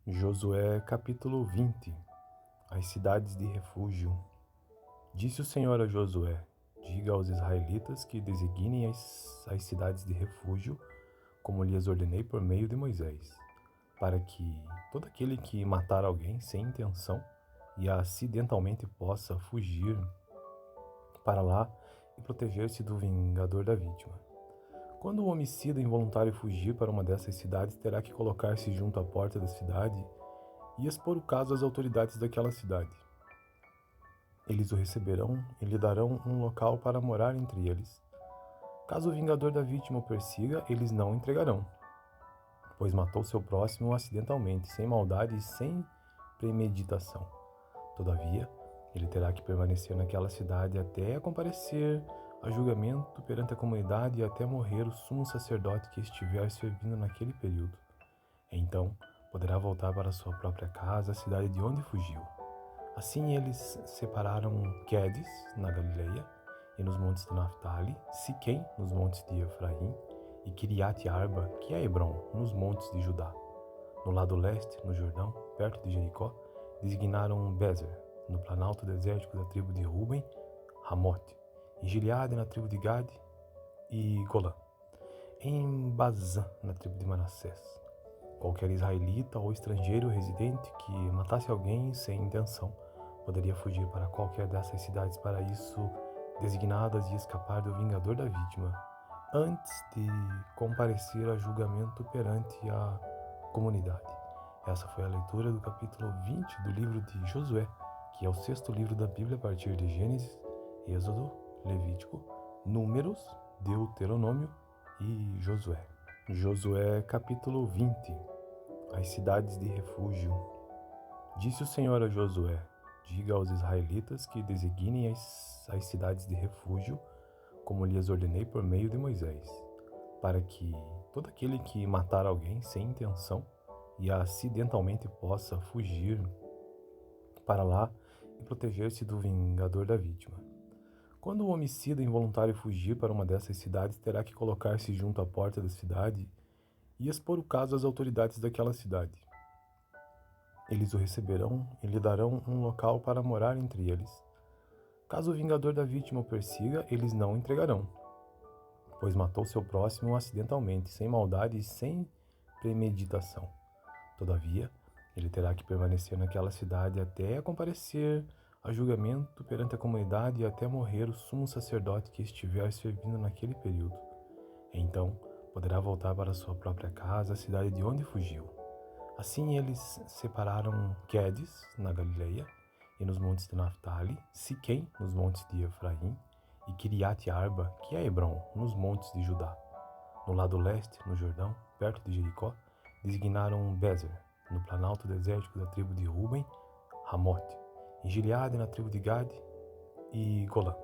Josué capítulo 20. As cidades de refúgio. Disse o Senhor a Josué: diga aos israelitas que designem as cidades de refúgio, como lhes ordenei por meio de Moisés, para que todo aquele que matar alguém sem intenção e acidentalmente possa fugir para lá e proteger-se do vingador da vítima. Quando o homicida involuntário fugir para uma dessas cidades, terá que colocar-se junto à porta da cidade e expor o caso às autoridades daquela cidade. Eles o receberão e lhe darão um local para morar entre eles. Caso o vingador da vítima o persiga, eles não o entregarão, pois matou seu próximo acidentalmente, sem maldade e sem premeditação. Todavia, ele terá que permanecer naquela cidade até comparecer a julgamento perante a comunidade e até morrer o sumo sacerdote que estiver servindo naquele período. Então, poderá voltar para sua própria casa, a cidade de onde fugiu. Assim eles separaram Quedes, na Galileia, e nos montes de Naftali, Siquém, nos montes de Efraim, e Kiriat Arba, que é Hebron, nos montes de Judá. No lado leste, no Jordão, perto de Jericó, designaram Bezer, no planalto desértico da tribo de Ruben, Ramote, em Gileade, na tribo de Gade, e Golã, em Bazã, na tribo de Manassés. Qualquer israelita ou estrangeiro residente que matasse alguém sem intenção poderia fugir para qualquer dessas cidades para isso designadas e escapar do vingador da vítima, antes de comparecer a julgamento perante a comunidade. Essa foi a leitura do capítulo 20 do livro de Josué, que é o sexto livro da Bíblia a partir de Gênesis, Êxodo, Levítico, Números, Deuteronômio e Josué. Josué capítulo 20. As cidades de refúgio. Disse o Senhor a Josué: diga aos israelitas que designem as cidades de refúgio, como lhes ordenei por meio de Moisés, para que todo aquele que matar alguém sem intenção e acidentalmente possa fugir para lá e proteger-se do vingador da vítima. Quando o homicida involuntário fugir para uma dessas cidades, terá que colocar-se junto à porta da cidade e expor o caso às autoridades daquela cidade. Eles o receberão e lhe darão um local para morar entre eles. Caso o vingador da vítima o persiga, eles não o entregarão, pois matou seu próximo acidentalmente, sem maldade e sem premeditação. Todavia, ele terá que permanecer naquela cidade até comparecer a julgamento perante a comunidade e até morrer o sumo sacerdote que estiver servindo naquele período. Então, poderá voltar para sua própria casa, a cidade de onde fugiu. Assim eles separaram Quedes, na Galileia, e nos montes de Naftali, Siquém, nos montes de Efraim, e Kiriat Arba, que é Hebron, nos montes de Judá. No lado leste, no Jordão, perto de Jericó, designaram Bezer, no planalto desértico da tribo de Ruben, Ramote, em Gileade, na tribo de Gade, e Golã,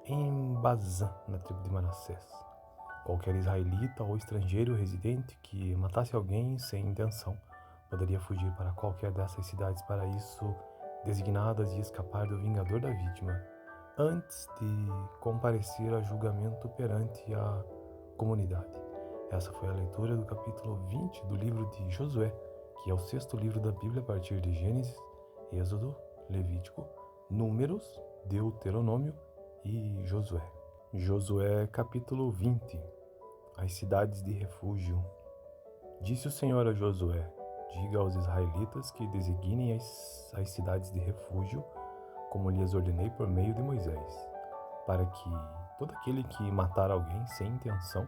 em Bazã, na tribo de Manassés. Qualquer israelita ou estrangeiro residente que matasse alguém sem intenção poderia fugir para qualquer dessas cidades para isso designadas e escapar do vingador da vítima, antes de comparecer a julgamento perante a comunidade. Essa foi a leitura do capítulo 20 do livro de Josué, que é o sexto livro da Bíblia a partir de Gênesis, Êxodo, Levítico, Números, Deuteronômio e Josué. Josué capítulo 20. As cidades de refúgio. Disse o Senhor a Josué: diga aos israelitas que designem as cidades de refúgio, como lhes ordenei por meio de Moisés, para que todo aquele que matar alguém sem intenção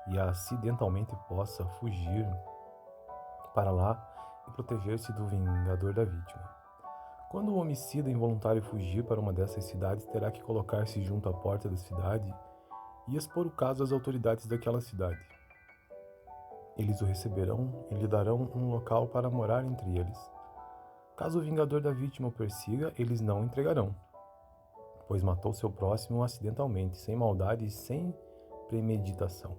e acidentalmente possa fugir para lá e proteger-se do vingador da vítima. Quando o homicida involuntário fugir para uma dessas cidades, terá que colocar-se junto à porta da cidade e expor o caso às autoridades daquela cidade. Eles o receberão e lhe darão um local para morar entre eles. Caso o vingador da vítima o persiga, eles não o entregarão, pois matou seu próximo acidentalmente, sem maldade e sem premeditação.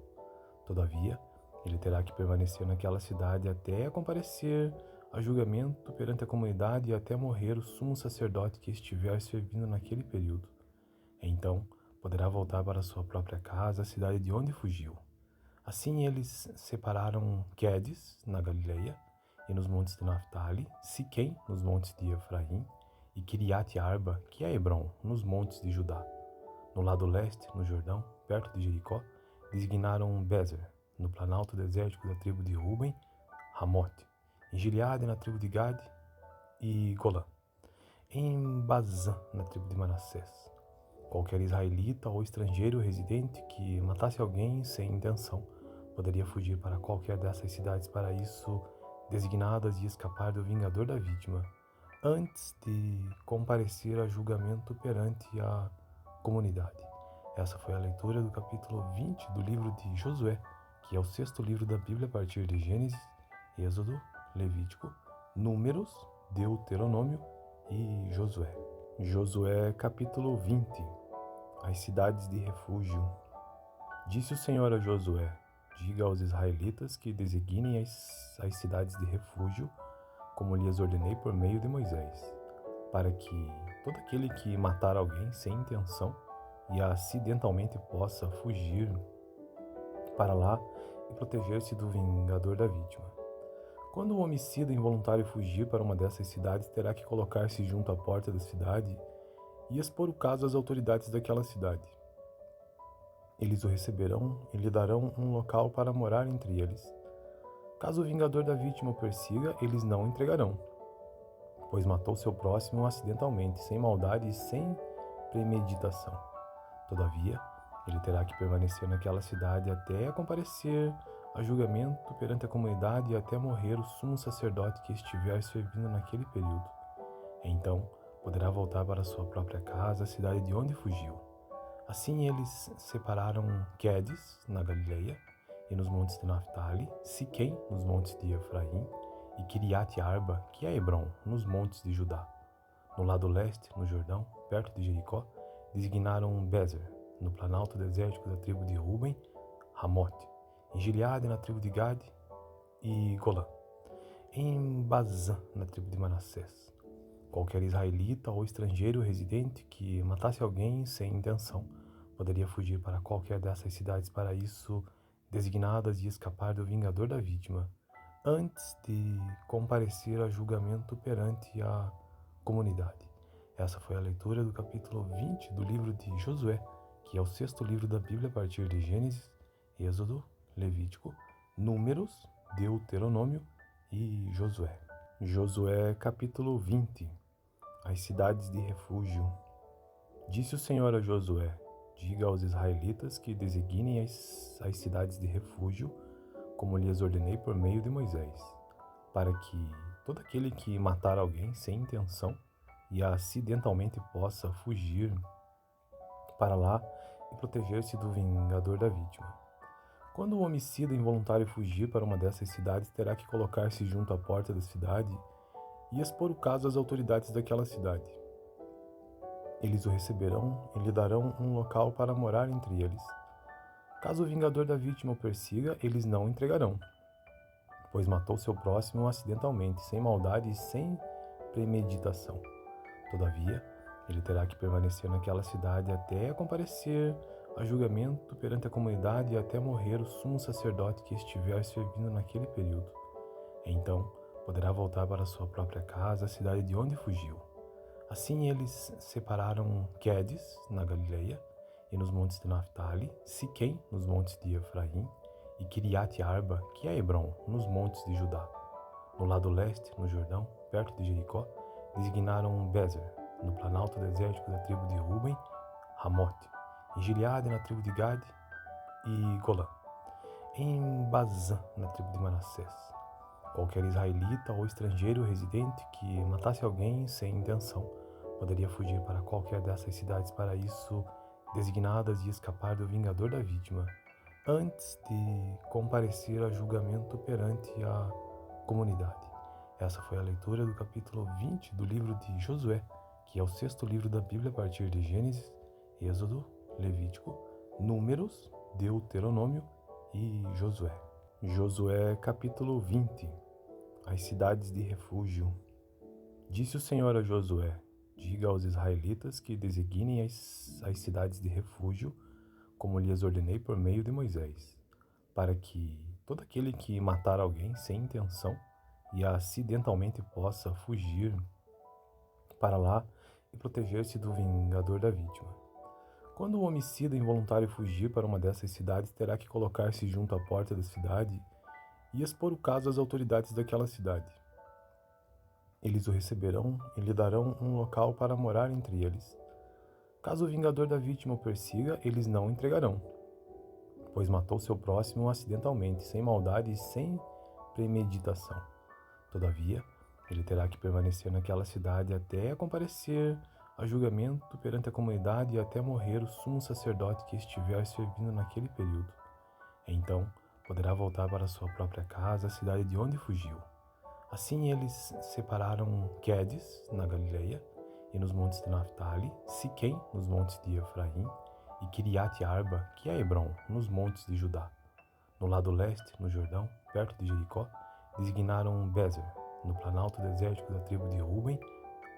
Todavia, ele terá que permanecer naquela cidade até comparecer a julgamento perante a comunidade e até morrer o sumo sacerdote que estiver servindo naquele período. Então, poderá voltar para sua própria casa, a cidade de onde fugiu. Assim eles separaram Quedes, na Galileia, e nos montes de Naftali, Siquém, nos montes de Efraim, e Kiriat-Arba, que é Hebron, nos montes de Judá. No lado leste, no Jordão, perto de Jericó, designaram Bezer, no planalto desértico da tribo de Ruben, Ramote, em Gileade, na tribo de Gade, e Golã, em Bazã, na tribo de Manassés. Qualquer israelita ou estrangeiro residente que matasse alguém sem intenção poderia fugir para qualquer dessas cidades para isso designadas e escapar do vingador da vítima, antes de comparecer a julgamento perante a comunidade. Essa foi a leitura do capítulo 20 do livro de Josué, que é o sexto livro da Bíblia a partir de Gênesis, Êxodo, Levítico, Números, Deuteronômio e Josué. Josué capítulo 20. As cidades de refúgio. Disse o Senhor a Josué: diga aos israelitas que designem as cidades de refúgio, como lhes ordenei por meio de Moisés, para que todo aquele que matar alguém sem intenção e acidentalmente possa fugir para lá e proteger-se do vingador da vítima. Quando o homicida involuntário fugir para uma dessas cidades, terá que colocar-se junto à porta da cidade e expor o caso às autoridades daquela cidade. Eles o receberão e lhe darão um local para morar entre eles. Caso o vingador da vítima o persiga, eles não o entregarão, pois matou seu próximo acidentalmente, sem maldade e sem premeditação. Todavia, ele terá que permanecer naquela cidade até comparecer a julgamento perante a comunidade e até morrer o sumo sacerdote que estiver servindo naquele período. Então, poderá voltar para sua própria casa, a cidade de onde fugiu. Assim eles separaram Quedes, na Galileia, e nos montes de Naftali, Siquém, nos montes de Efraim, e Kiriat-Arba, que é Hebron, nos montes de Judá. No lado leste, no Jordão, perto de Jericó, designaram Bezer, no planalto desértico da tribo de Ruben, Ramote, em Gileade, na tribo de Gade, e Golã, em Bazã, na tribo de Manassés. Qualquer israelita ou estrangeiro residente que matasse alguém sem intenção poderia fugir para qualquer dessas cidades para isso designadas e escapar do vingador da vítima, antes de comparecer a julgamento perante a comunidade. Essa foi a leitura do capítulo 20 do livro de Josué, que é o sexto livro da Bíblia a partir de Gênesis, Êxodo, Levítico, Números, Deuteronômio e Josué. Josué capítulo 20. As cidades de refúgio. Disse o Senhor a Josué: diga aos israelitas que designem as cidades de refúgio, como lhes ordenei por meio de Moisés, para que todo aquele que matar alguém sem intenção e acidentalmente possa fugir para lá e proteger-se do vingador da vítima. Quando o homicida involuntário fugir para uma dessas cidades, terá que colocar-se junto à porta da cidade e expor o caso às autoridades daquela cidade. Eles o receberão e lhe darão um local para morar entre eles. Caso o vingador da vítima o persiga, eles não o entregarão, pois matou seu próximo acidentalmente, sem maldade e sem premeditação. Todavia, ele terá que permanecer naquela cidade até comparecer a julgamento perante a comunidade e até morrer o sumo sacerdote que estiver servindo naquele período. Então, poderá voltar para sua própria casa, a cidade de onde fugiu. Assim eles separaram Quedes, na Galileia, e nos montes de Naftali, Siquém, nos montes de Efraim, e Kiriat-Arba, que é Hebron, nos montes de Judá. No lado leste, no Jordão, perto de Jericó, designaram Bezer, no planalto desértico da tribo de Ruben, Ramote, em Gileade, na tribo de Gade, e Golã, em Bazã, na tribo de Manassés. Qualquer israelita ou estrangeiro residente que matasse alguém sem intenção poderia fugir para qualquer dessas cidades para isso designadas e escapar do vingador da vítima, antes de comparecer a julgamento perante a comunidade. Essa foi a leitura do capítulo 20 do livro de Josué, que é o sexto livro da Bíblia a partir de Gênesis, Êxodo, Levítico, Números, Deuteronômio e Josué. Josué capítulo 20. As cidades de refúgio. Disse o Senhor a Josué: diga aos israelitas que designem as cidades de refúgio, como lhes ordenei por meio de Moisés, para que todo aquele que matar alguém sem intenção e acidentalmente possa fugir para lá e proteger-se do vingador da vítima. Quando o homicida involuntário fugir para uma dessas cidades, terá que colocar-se junto à porta da cidade e expor o caso às autoridades daquela cidade. Eles o receberão e lhe darão um local para morar entre eles. Caso o vingador da vítima o persiga, eles não o entregarão, pois matou seu próximo acidentalmente, sem maldade e sem premeditação. Todavia, ele terá que permanecer naquela cidade até comparecer a julgamento perante a comunidade e até morrer o sumo sacerdote que estiver servindo naquele período. Então, poderá voltar para sua própria casa, a cidade de onde fugiu. Assim eles separaram Quedes, na Galileia, e nos montes de Naftali, Siquém, nos montes de Efraim, e Kiriat Arba, que é Hebron, nos montes de Judá. No lado leste, no Jordão, perto de Jericó, designaram Bezer, no planalto desértico da tribo de Ruben,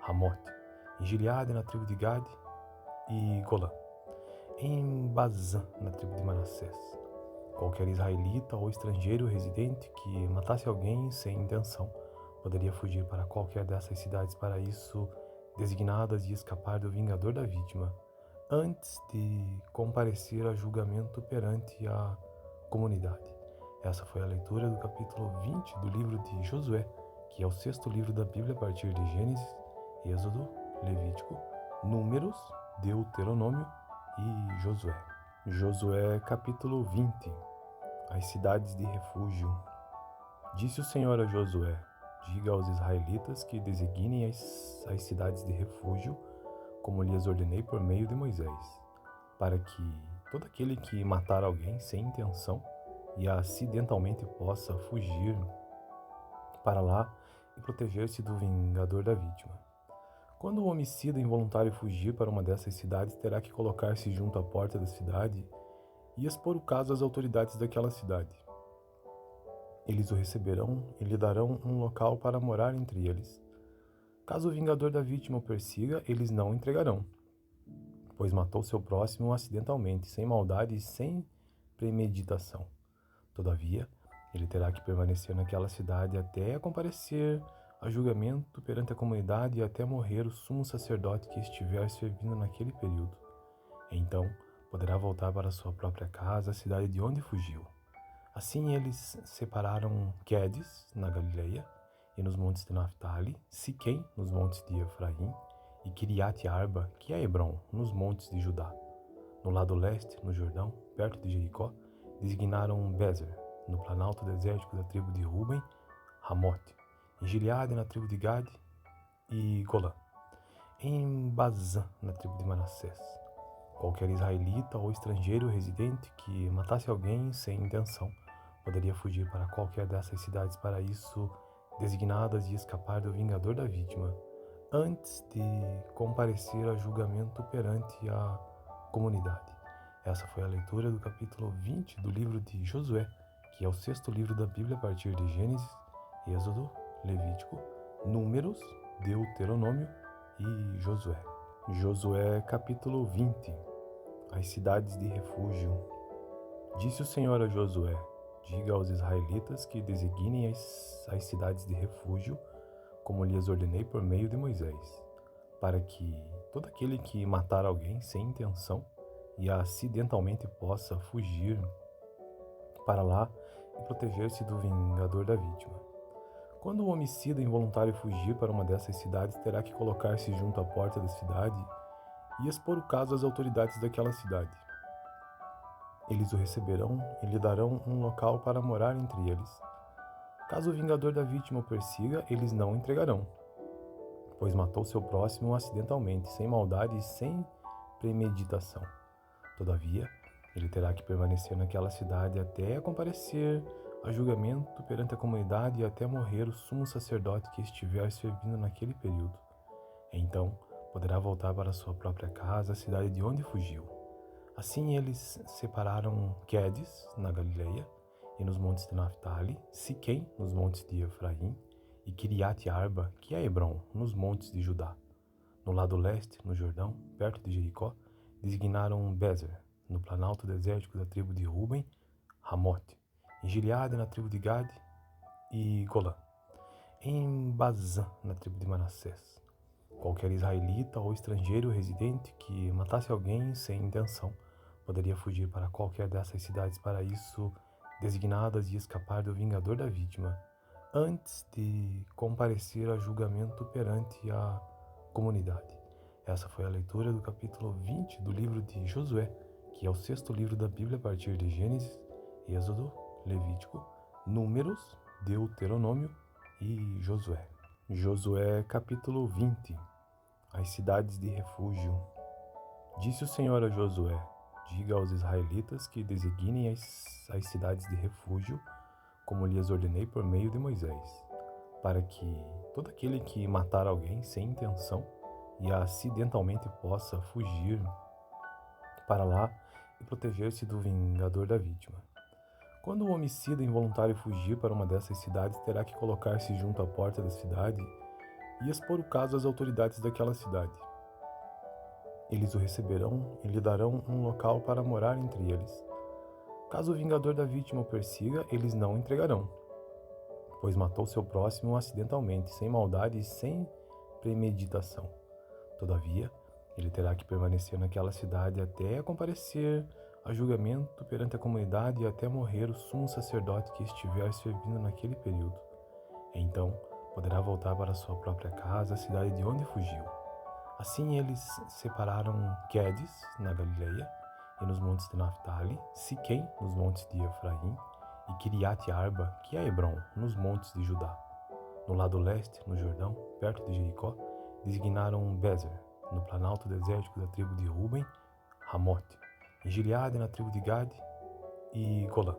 Ramote, em Gileade, na tribo de Gade, e Golã, em Bazã, na tribo de Manassés. Qualquer israelita ou estrangeiro residente que matasse alguém sem intenção poderia fugir para qualquer dessas cidades para isso designadas e escapar do vingador da vítima, antes de comparecer a julgamento perante a comunidade. Essa foi a leitura do capítulo 20 do livro de Josué, que é o sexto livro da Bíblia a partir de Gênesis, Êxodo, Levítico, Números, Deuteronômio e Josué. Josué capítulo 20. As cidades de refúgio. Disse o Senhor a Josué: diga aos israelitas que designem as cidades de refúgio, como lhes ordenei por meio de Moisés, para que todo aquele que matar alguém sem intenção e acidentalmente possa fugir para lá e proteger-se do vingador da vítima. Quando o homicida involuntário fugir para uma dessas cidades, terá que colocar-se junto à porta da cidade e expor o caso às autoridades daquela cidade. Eles o receberão e lhe darão um local para morar entre eles. Caso o vingador da vítima o persiga, eles não o entregarão, pois matou seu próximo acidentalmente, sem maldade e sem premeditação. Todavia, ele terá que permanecer naquela cidade até comparecer a julgamento perante a comunidade e até morrer o sumo sacerdote que estiver servindo naquele período. Então, poderá voltar para sua própria casa, a cidade de onde fugiu. Assim eles separaram Quedes, na Galileia, e nos montes de Naftali, Siquém, nos montes de Efraim, e Kiriat Arba, que é Hebron, nos montes de Judá. No lado leste, no Jordão, perto de Jericó, designaram Bezer, no planalto desértico da tribo de Ruben, Ramote, em Gileade, na tribo de Gade, e Golã, em Bazã, na tribo de Manassés. Qualquer israelita ou estrangeiro residente que matasse alguém sem intenção poderia fugir para qualquer dessas cidades para isso designadas e escapar do vingador da vítima, antes de comparecer a julgamento perante a comunidade. Essa foi a leitura do capítulo 20 do livro de Josué, que é o sexto livro da Bíblia a partir de Gênesis, Êxodo, Levítico, Números, Deuteronômio e Josué. Josué capítulo 20. As cidades de refúgio. Disse o Senhor a Josué: diga aos israelitas que designem as cidades de refúgio, como lhes ordenei por meio de Moisés, para que todo aquele que matar alguém sem intenção e acidentalmente possa fugir para lá e proteger-se do vingador da vítima. Quando o homicida involuntário fugir para uma dessas cidades, terá que colocar-se junto à porta da cidade e expor o caso às autoridades daquela cidade. Eles o receberão e lhe darão um local para morar entre eles. Caso o vingador da vítima o persiga, eles não o entregarão, pois matou seu próximo acidentalmente, sem maldade e sem premeditação. Todavia, ele terá que permanecer naquela cidade até comparecer a julgamento perante a comunidade e até morrer o sumo sacerdote que estiver servindo naquele período. Então, poderá voltar para sua própria casa, a cidade de onde fugiu. Assim eles separaram Quedes, na Galileia, e nos montes de Naftali, Siquém, nos montes de Efraim, e Kiriat Arba, que é Hebron, nos montes de Judá. No lado leste, no Jordão, perto de Jericó, designaram Bezer, no planalto desértico da tribo de Ruben, Ramote, em Gileade, na tribo de Gade, e Golã, em Bazã, na tribo de Manassés. Qualquer israelita ou estrangeiro residente que matasse alguém sem intenção poderia fugir para qualquer dessas cidades para isso designadas e escapar do vingador da vítima, antes de comparecer a julgamento perante a comunidade. Essa foi a leitura do capítulo 20 do livro de Josué, que é o sexto livro da Bíblia a partir de Gênesis, Êxodo, Levítico, Números, Deuteronômio e Josué. Josué capítulo 20. As cidades de refúgio. Disse o Senhor a Josué: diga aos israelitas que designem as cidades de refúgio, como lhes ordenei por meio de Moisés, para que todo aquele que matar alguém sem intenção e acidentalmente possa fugir para lá e proteger-se do vingador da vítima. Quando o homicida involuntário fugir para uma dessas cidades, terá que colocar-se junto à porta da cidade e expor o caso às autoridades daquela cidade. Eles o receberão e lhe darão um local para morar entre eles. Caso o vingador da vítima o persiga, eles não o entregarão, pois matou seu próximo acidentalmente, sem maldade e sem premeditação. Todavia, ele terá que permanecer naquela cidade até comparecer a julgamento perante a comunidade e até morrer o sumo sacerdote que estiver servindo naquele período. Então, poderá voltar para sua própria casa, a cidade de onde fugiu. Assim eles separaram Quedes, na Galileia, e nos montes de Naftali, Siquém, nos montes de Efraim, e Kiriat-Arba, que é Hebron, nos montes de Judá. No lado leste, no Jordão, perto de Jericó, designaram Bezer, no planalto desértico da tribo de Ruben, Ramote, em Gileade, na tribo de Gade, e Golã,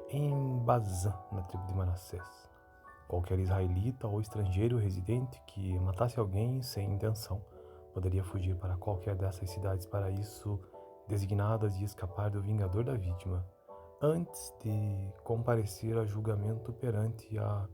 em Bazã, na tribo de Manassés. Qualquer israelita ou estrangeiro residente que matasse alguém sem intenção poderia fugir para qualquer dessas cidades para isso designadas e escapar do vingador da vítima, antes de comparecer a julgamento perante a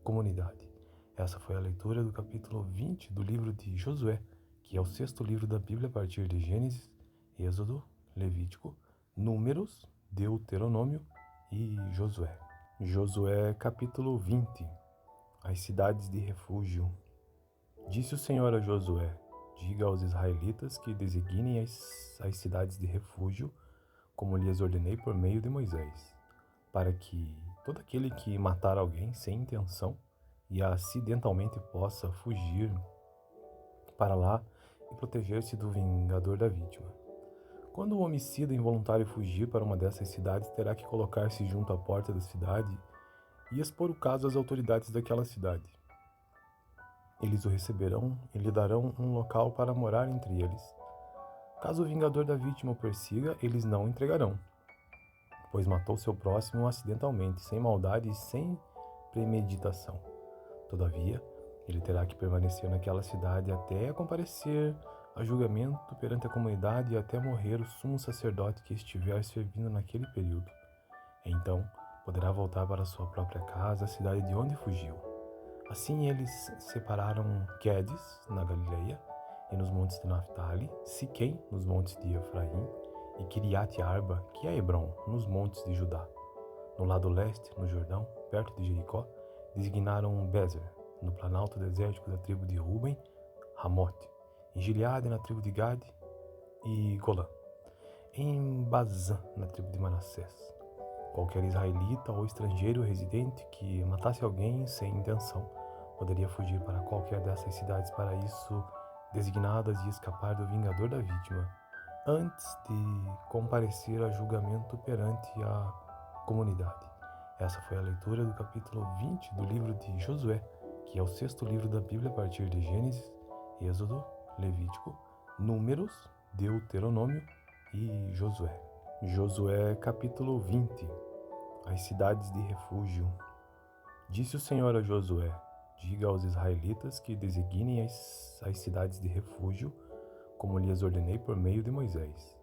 comunidade. Essa foi a leitura do capítulo 20 do livro de Josué, que é o sexto livro da Bíblia a partir de Gênesis, Êxodo, Levítico, Números, Deuteronômio e Josué. Josué capítulo 20. As cidades de refúgio. Disse o Senhor a Josué: diga aos israelitas que designem as cidades de refúgio, como lhes ordenei por meio de Moisés, para que todo aquele que matar alguém sem intenção e acidentalmente possa fugir para lá e proteger-se do vingador da vítima. Quando o homicida involuntário fugir para uma dessas cidades, terá que colocar-se junto à porta da cidade e expor o caso às autoridades daquela cidade. Eles o receberão e lhe darão um local para morar entre eles. Caso o vingador da vítima o persiga, eles não o entregarão, pois matou seu próximo acidentalmente, sem maldade e sem premeditação. Todavia, ele terá que permanecer naquela cidade até comparecer a julgamento perante a comunidade e até morrer o sumo sacerdote que estiver servindo naquele período. Então, poderá voltar para sua própria casa, a cidade de onde fugiu. Assim eles separaram Quedes, na Galileia, e nos montes de Naftali, Siquém, nos montes de Efraim, e Kiriat-Arba, que é Hebron, nos montes de Judá. No lado leste, no Jordão, perto de Jericó, designaram Bezer, no planalto desértico da tribo de Ruben, Ramote, em Gileade, na tribo de Gade, e Golã, em Bazã, na tribo de Manassés. Qualquer israelita ou estrangeiro residente que matasse alguém sem intenção poderia fugir para qualquer dessas cidades para isso designadas e escapar do vingador da vítima, antes de comparecer a julgamento perante a comunidade. Essa foi a leitura do capítulo 20 do livro de Josué, que é o sexto livro da Bíblia a partir de Gênesis, Êxodo, Levítico, Números, Deuteronômio e Josué. Josué capítulo 20. As cidades de refúgio. Disse o Senhor a Josué: diga aos israelitas que designem as cidades de refúgio, como lhes ordenei por meio de Moisés,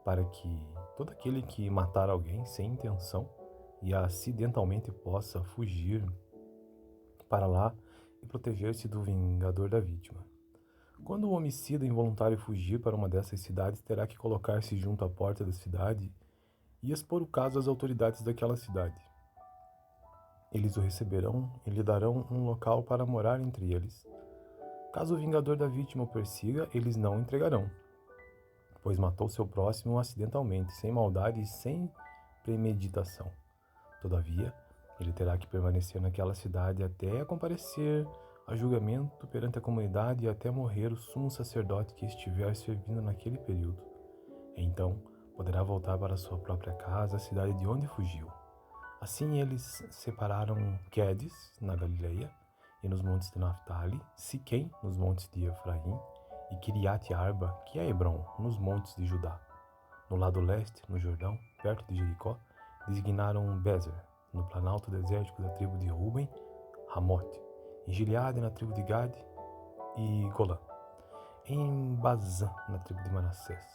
para que todo aquele que matar alguém sem intenção e acidentalmente possa fugir para lá e proteger-se do vingador da vítima. Quando o homicida involuntário fugir para uma dessas cidades, terá que colocar-se junto à porta da cidade e expor o caso às autoridades daquela cidade. Eles o receberão e lhe darão um local para morar entre eles. Caso o vingador da vítima o persiga, eles não o entregarão, pois matou seu próximo acidentalmente, sem maldade e sem premeditação. Todavia, ele terá que permanecer naquela cidade até comparecer a julgamento perante a comunidade e até morrer o sumo sacerdote que estiver servindo naquele período. Então, poderá voltar para sua própria casa, a cidade de onde fugiu. Assim eles separaram Quedes, na Galileia, e nos montes de Naftali, Siquém, nos montes de Efraim, e Kiriat Arba, que é Hebrom, nos montes de Judá. No lado leste, no Jordão, perto de Jericó, designaram Bezer, no planalto desértico da tribo de Ruben, Ramote, em Gileade, na tribo de Gade, e Golã, em Bazã, na tribo de Manassés.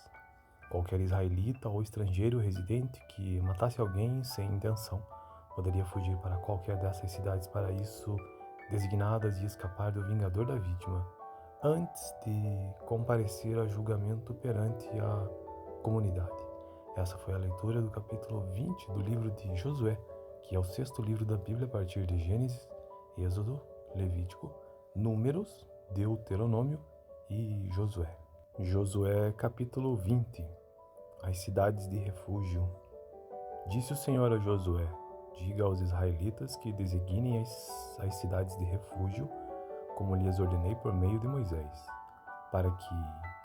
Qualquer israelita ou estrangeiro residente que matasse alguém sem intenção poderia fugir para qualquer dessas cidades para isso designadas e escapar do vingador da vítima, antes de comparecer a julgamento perante a comunidade. Essa foi a leitura do capítulo 20 do livro de Josué, que é o sexto livro da Bíblia a partir de Gênesis, Êxodo, Levítico, Números, Deuteronômio e Josué. Josué capítulo 20. As cidades de refúgio. Disse o Senhor a Josué: diga aos israelitas que designem as cidades de refúgio, como lhes ordenei por meio de Moisés, para que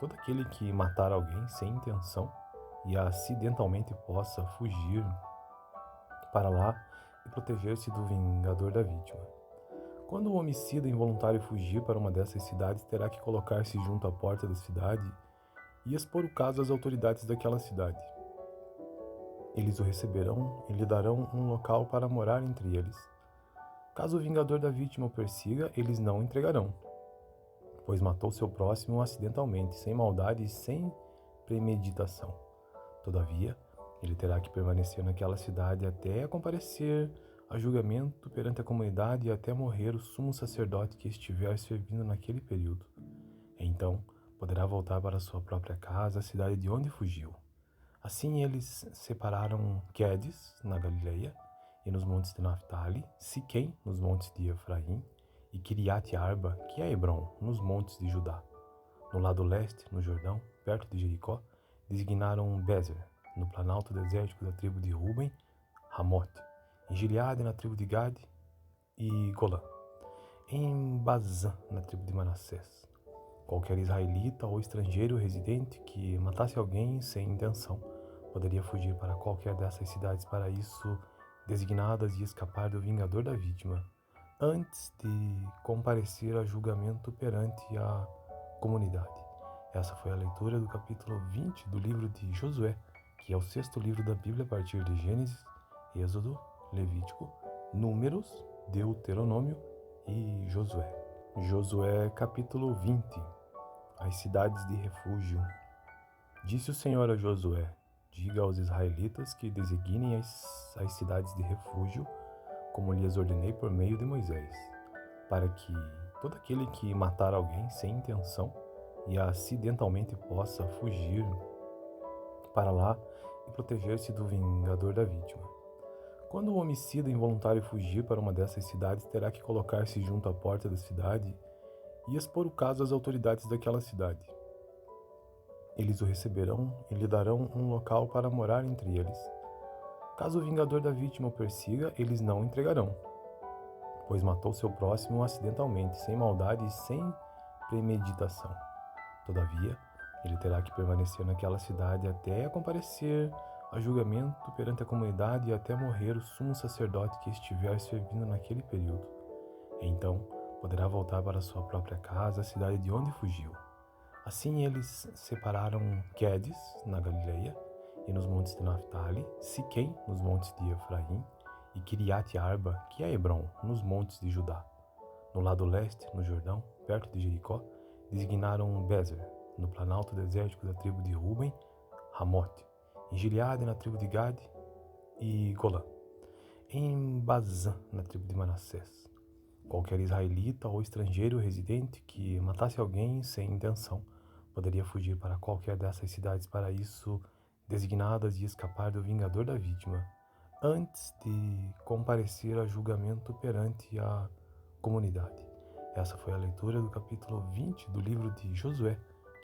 todo aquele que matar alguém sem intenção e acidentalmente possa fugir para lá e proteger-se do vingador da vítima. Quando o homicida involuntário fugir para uma dessas cidades, terá que colocar-se junto à porta da cidade e expor o caso às autoridades daquela cidade. Eles o receberão e lhe darão um local para morar entre eles. Caso o vingador da vítima o persiga, eles não o entregarão, pois matou seu próximo acidentalmente, sem maldade e sem premeditação. Todavia, ele terá que permanecer naquela cidade até comparecer a julgamento perante a comunidade e até morrer o sumo sacerdote que estiver servindo naquele período. Então, poderá voltar para sua própria casa, a cidade de onde fugiu. Assim eles separaram Quedes, na Galileia, e nos montes de Naftali, Siquém, nos montes de Efraim, e Kiriat Arba, que é Hebrom, nos montes de Judá. No lado leste, no Jordão, perto de Jericó, designaram Bezer, no planalto desértico da tribo de Ruben, Ramote, em Gileade, na tribo de Gade, e Golã, em Bazã, na tribo de Manassés. Qualquer israelita ou estrangeiro residente que matasse alguém sem intenção poderia fugir para qualquer dessas cidades para isso designadas e escapar do vingador da vítima, antes de comparecer a julgamento perante a comunidade. Essa foi a leitura do capítulo 20 do livro de Josué, que é o sexto livro da Bíblia a partir de Gênesis, Êxodo, Levítico, Números, Deuteronômio e Josué. Josué capítulo 20. As cidades de refúgio. Disse o Senhor a Josué: diga aos israelitas que designem as cidades de refúgio, como lhes ordenei por meio de Moisés, para que todo aquele que matar alguém sem intenção e acidentalmente possa fugir para lá e proteger-se do vingador da vítima. Quando o homicida involuntário fugir para uma dessas cidades, terá que colocar-se junto à porta da cidade e expor o caso às autoridades daquela cidade. Eles o receberão e lhe darão um local para morar entre eles. Caso o vingador da vítima o persiga, eles não o entregarão, pois matou seu próximo acidentalmente, sem maldade e sem premeditação. Todavia, ele terá que permanecer naquela cidade até comparecer a julgamento perante a comunidade e até morrer o sumo sacerdote que estiver servindo naquele período. Então, poderá voltar para sua própria casa, a cidade de onde fugiu. Assim eles separaram Quedes, na Galileia, e nos montes de Naftali, Siquém, nos montes de Efraim, e Kiriat Arba, que é Hebrom, nos montes de Judá. No lado leste, no Jordão, perto de Jericó, designaram Bezer, no planalto desértico da tribo de Ruben, Ramote, em Gileade, na tribo de Gade, e Golã, em Bazã, na tribo de Manassés. Qualquer israelita ou estrangeiro residente que matasse alguém sem intenção poderia fugir para qualquer dessas cidades para isso designadas e escapar do vingador da vítima, antes de comparecer a julgamento perante a comunidade. Essa foi a leitura do capítulo 20 do livro de Josué,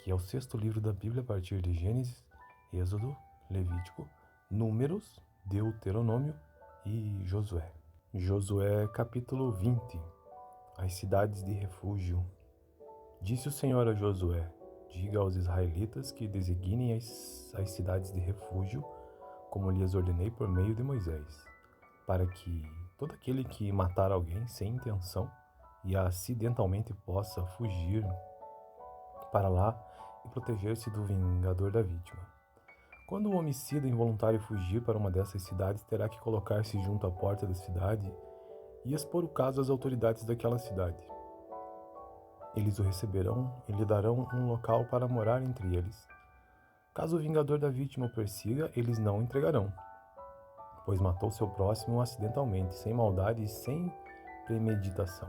que é o sexto livro da Bíblia a partir de Gênesis, Êxodo, Levítico, Números, Deuteronômio e Josué. Josué capítulo 20. As cidades de refúgio. Disse o Senhor a Josué: diga aos israelitas que designem as cidades de refúgio, como lhes ordenei por meio de Moisés, para que todo aquele que matar alguém sem intenção e acidentalmente possa fugir para lá e proteger-se do vingador da vítima. Quando o homicida involuntário fugir para uma dessas cidades, terá que colocar-se junto à porta da cidade e expor o caso às autoridades daquela cidade. Eles o receberão e lhe darão um local para morar entre eles. Caso o vingador da vítima o persiga, eles não o entregarão, pois matou seu próximo acidentalmente, sem maldade e sem premeditação.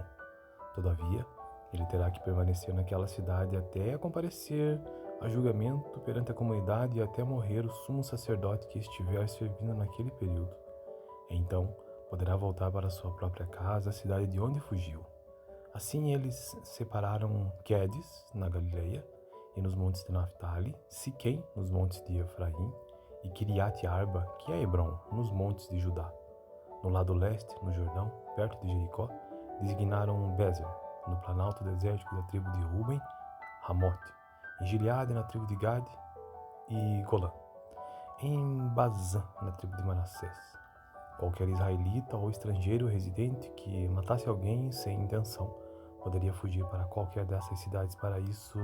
Todavia, ele terá que permanecer naquela cidade até comparecer a julgamento perante a comunidade e até morrer o sumo sacerdote que estiver servindo naquele período. Então, poderá voltar para sua própria casa, a cidade de onde fugiu. Assim eles separaram Quedes, na Galileia, e nos montes de Naftali, Siquém, nos montes de Efraim, e Kiriat Arba, que é Hebrom, nos montes de Judá. No lado leste, no Jordão, perto de Jericó, designaram Bezer, no planalto desértico da tribo de Ruben, Ramote, em Gileade, na tribo de Gade, e Golã, em Bazã, na tribo de Manassés. Qualquer israelita ou estrangeiro residente que matasse alguém sem intenção poderia fugir para qualquer dessas cidades para isso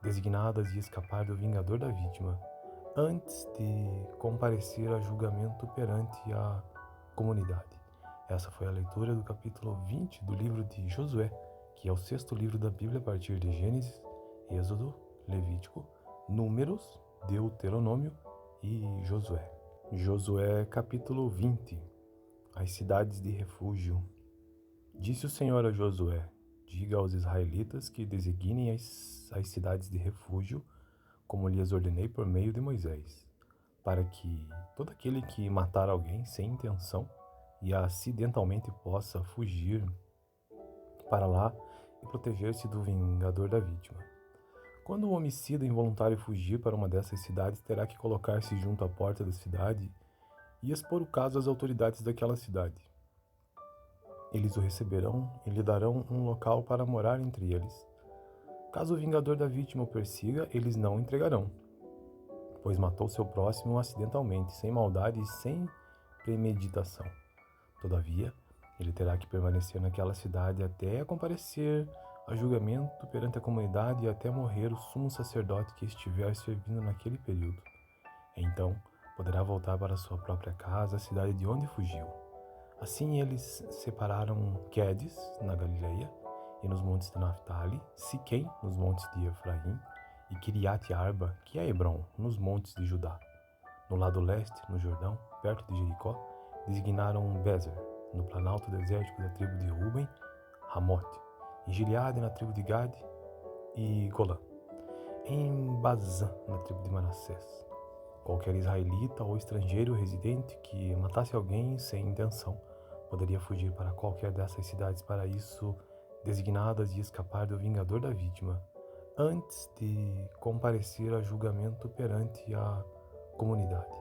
designadas e escapar do vingador da vítima, antes de comparecer a julgamento perante a comunidade. Essa foi a leitura do capítulo 20 do livro de Josué, que é o sexto livro da Bíblia a partir de Gênesis, Êxodo, Levítico, Números, Deuteronômio e Josué. Josué capítulo 20. As cidades de refúgio. Disse o Senhor a Josué: diga aos israelitas que designem as cidades de refúgio, como lhes ordenei por meio de Moisés, para que todo aquele que matar alguém sem intenção e acidentalmente possa fugir para lá e proteger-se do vingador da vítima. Quando o homicida involuntário fugir para uma dessas cidades, terá que colocar-se junto à porta da cidade e expor o caso às autoridades daquela cidade. Eles o receberão e lhe darão um local para morar entre eles. Caso o vingador da vítima o persiga, eles não o entregarão, pois matou seu próximo acidentalmente, sem maldade e sem premeditação. Todavia, ele terá que permanecer naquela cidade até comparecer a julgamento perante a comunidade e até morrer o sumo sacerdote que estiver servindo naquele período. Então, poderá voltar para sua própria casa, a cidade de onde fugiu. Assim eles separaram Quedes, na Galileia, e nos montes de Naftali, Siquém, nos montes de Efraim, e Kiriat Arba, que é Hebrom, nos montes de Judá. No lado leste, no Jordão, perto de Jericó, designaram Bezer, no planalto desértico da tribo de Ruben, Ramote, em Gileade, na tribo de Gade, e Golã, em Bazã, na tribo de Manassés. Qualquer israelita ou estrangeiro residente que matasse alguém sem intenção poderia fugir para qualquer dessas cidades para isso designadas e escapar do vingador da vítima, antes de comparecer a julgamento perante a comunidade.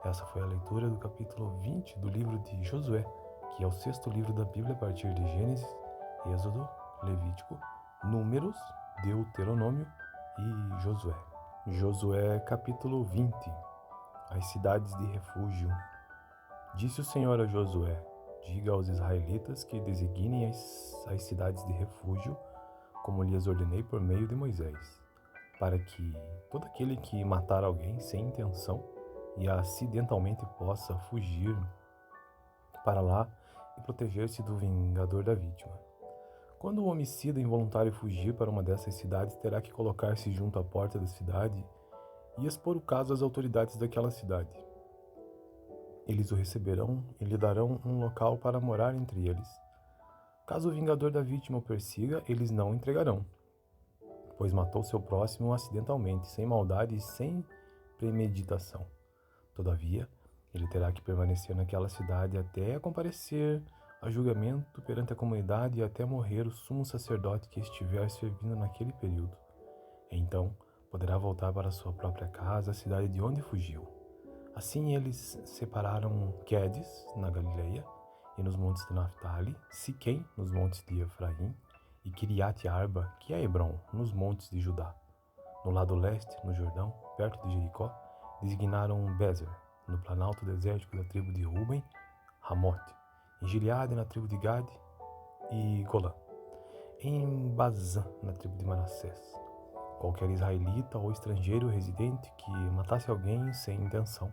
Essa foi a leitura do capítulo 20 do livro de Josué, que é o sexto livro da Bíblia a partir de Gênesis, Êxodo, Levítico, Números, Deuteronômio e Josué. Josué capítulo 20. As cidades de refúgio. Disse o Senhor a Josué: diga aos israelitas que designem as cidades de refúgio, como lhes ordenei por meio de Moisés, para que todo aquele que matar alguém sem intenção e acidentalmente possa fugir para lá e proteger-se do vingador da vítima. Quando o homicida involuntário fugir para uma dessas cidades, terá que colocar-se junto à porta da cidade e expor o caso às autoridades daquela cidade. Eles o receberão e lhe darão um local para morar entre eles. Caso o vingador da vítima o persiga, eles não o entregarão, pois matou seu próximo acidentalmente, sem maldade e sem premeditação. Todavia, Ele terá que permanecer naquela cidade até comparecer a julgamento perante a comunidade e até morrer o sumo sacerdote que estiver servindo naquele período. Então, poderá voltar para sua própria casa, a cidade de onde fugiu. Assim eles separaram Quedes, na Galileia, e nos montes de Naftali, Siquém, nos montes de Efraim, e Kiriat Arba, que é Hebrom, nos montes de Judá. No lado leste, no Jordão, perto de Jericó, designaram Bezer, no planalto desértico da tribo de Ruben, Ramote, em Gileade, na tribo de Gade, e Golã, em Bazã, na tribo de Manassés. Qualquer israelita ou estrangeiro residente que matasse alguém sem intenção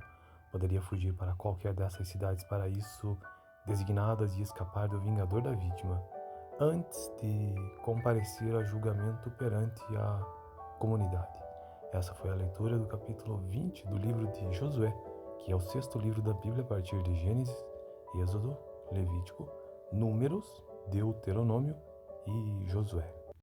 poderia fugir para qualquer dessas cidades para isso designadas e escapar do vingador da vítima, antes de comparecer a julgamento perante a comunidade. Essa foi a leitura do capítulo 20 do livro de Josué, que é o 6º livro da Bíblia a partir de Gênesis, Êxodo, Levítico, Números, Deuteronômio e Josué.